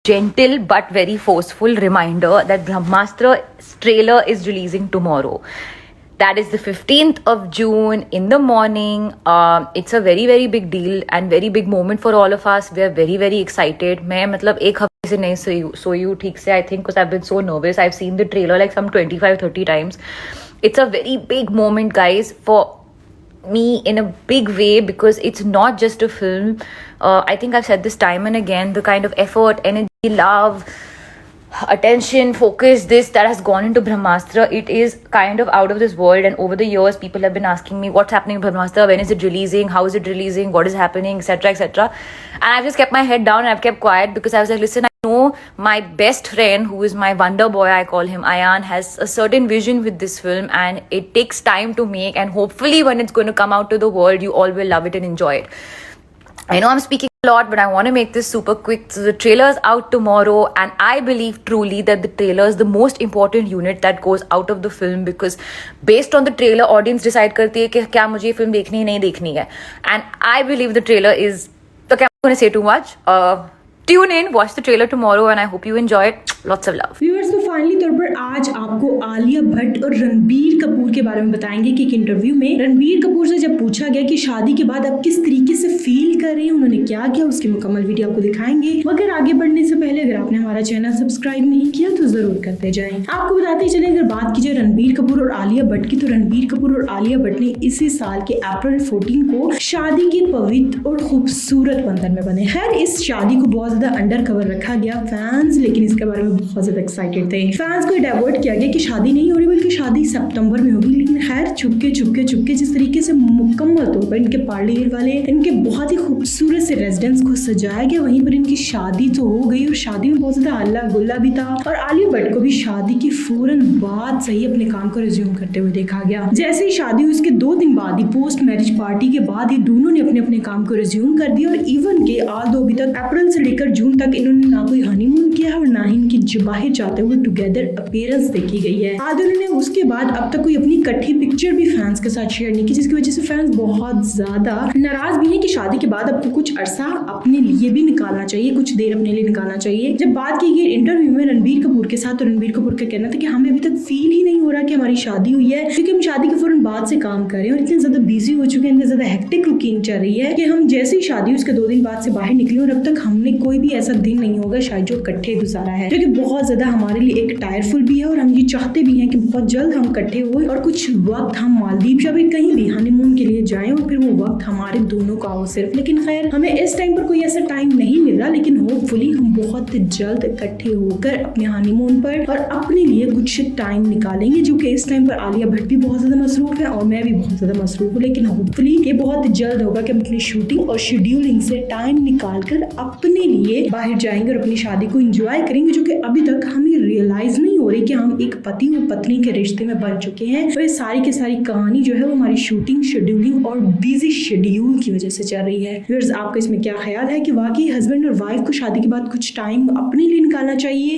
gentle but very forceful reminder that Brahmastra trailer is releasing tomorrow. That is the 15th of June in the morning. It's a very very big deal and very big moment for all of us. We are very very excited. मैं मतलब एक हफ्ते से नहीं सोई हूँ ठीक से. I think because I've been so nervous. I've seen the trailer like some 25-30 times. It's a very big moment, guys, for me in a big way because it's not just a film. I think I've said this time and again. The kind of effort, energy, love, attention, focus, this that has gone into Brahmastra, it is kind of out of this world. And over the years, people have been asking me what's happening with Brahmastra, when is it releasing, how is it releasing, what is happening, etc., etc. And I've just kept my head down and I've kept quiet because I was like, listen, I know my best friend, who is my wonder boy, I call him Ayan, has a certain vision with this film and it takes time to make, and hopefully when it's going to come out to the world, you all will love it and enjoy it. I know I'm speaking a lot, but I want to make this super quick. So the trailer is out tomorrow, and I believe truly that the trailer is the most important unit that goes out of the film, because based on the trailer, audience decide करती है कि क्या मुझे ये film देखनी है नहीं देखनी है. And I believe the trailer is. Okay, I'm not going to say too much. Tune in, watch the trailer tomorrow, and I hope you enjoy it. Lots of love. Viewers, तो finally तौर पर आज आपको आलिया भट्ट और रणबीर कपूर के बारे में बताएंगे कि एक इंटरव्यू में रणबीर कपूर से जब पूछा गया कि शादी के बाद आप किस तरीके से फील कर रहे हैं, उन्होंने क्या किया, उसकी मुकम्मल वीडियो आपको दिखाएंगे. मगर आगे बढ़ने से पहले अगर आपने हमारा चैनल सब्सक्राइब नहीं किया तो जरूर करते जाएं. आपको बताते चले, अगर बात की जाए रणबीर कपूर और आलिया भट्ट की, तो रणबीर कपूर और आलिया भट्ट ने इसी साल के अप्रैल 14 को शादी के पवित्र और खूबसूरत बंधन में बने. खैर, इस शादी को बहुत ज्यादा अंडर कवर रखा गया. फैंस लेकिन इसके बारे में बहुत ज्यादा एक्साइटेड थे. फैंस को डाइवर्ट किया गया कि शादी नहीं हो रही बल्कि शादी सितंबर में होगी. लेकिन खैर, चुपके चुपके चुपके जिस तरीके से मुकम्मल तौर पर इनके पार्टी वाले इनके बहुत ही खूबसूरत से रेजिडेंस को सजाया गया, वहीं पर इनकी शादी तो हो गई और शादी में बहुत ज्यादा हल्ला गुल्ला भी था. और आलिया भट्ट को भी शादी की फौरन बाद से ही अपने काम को रिज्यूम करते हुए देखा गया. जैसे ही शादी हुई उसके 2 दिन बाद ही पोस्ट मैरिज पार्टी के बाद ही दोनों ने अपने अपने काम को रिज्यूम कर दिया. और इवन के आज अभी तक अप्रैल से लेकर जून तक इन्होंने ना कोई हनीमून किया और ना ही इनकी बाहर जाते हुए टुगेदर अपीयरेंस देखी गई है. आज उन्होंने उसके बाद अब तक कोई अपनी इकट्ठी पिक्चर भी फैंस के साथ शेयर नहीं की, जिसकी वजह से फैंस बहुत ज्यादा नाराज भी हैं कि शादी के बाद आपको कुछ अरसा अपने लिए भी निकालना चाहिए, कुछ देर अपने लिए निकालना चाहिए. जब बात की गई इंटरव्यू में रणबीर कपूर के साथ, तो रणबीर कपूर का कहना था कि हमें अभी तक फील ही नहीं हो रहा कि हमारी शादी हुई है, क्योंकि हम शादी के फौरन बाद से काम कर रहे हैं और इतने ज्यादा बिजी हो चुके हैं, इतने ज्यादा हेक्टिक रूटीन चल रही है कि हम जैसे ही शादी उसके 2 दिन बाद से बाहर निकले और अब तक हमने कोई भी ऐसा दिन नहीं होगा शायद जो इकट्ठे गुजारा है, जो कि बहुत ज्यादा हमारे लिए एक टायरफुल भी है. और हम ये चाहते भी हैं कि बहुत जल्द हम इकट्ठे हुए और कुछ वक्त हम मालदीव या फिर कहीं भी हनीमून के लिए जाएं और फिर वो वक्त हमारे दोनों का हो सिर्फ. लेकिन खैर, हमें इस टाइम पर कोई ऐसा टाइम नहीं मिल रहा, लेकिन होपफुली हम बहुत जल्द इकट्ठे होकर अपने हनीमून पर और अपने लिए कुछ टाइम निकालेंगे, जो कि इस टाइम पर आलिया भट्ट भी बहुत ज्यादा मसरूफ है और मैं भी बहुत ज्यादा मसरूफ हूँ. लेकिन होपफुली ये बहुत जल्द होगा कि हम अपनी शूटिंग और शेड्यूलिंग से टाइम निकाल कर अपने लिए बाहर जाएंगे और अपनी शादी को एंजॉय करेंगे, जो कि अभी तक हमें रियलाइज नहीं हो रही कि हम एक पति और पत्नी के रिश्ते में बन चुके हैं. तो ये सारी की सारी कहानी जो है वो हमारी शूटिंग, शेड्यूलिंग और बिजी शेड्यूल की वजह से चल रही है. व्यूअर्स, आपका इसमें क्या ख्याल है कि वाकई हस्बैंड और वाइफ को शादी के बाद कुछ टाइम अपने लिए निकालना चाहिए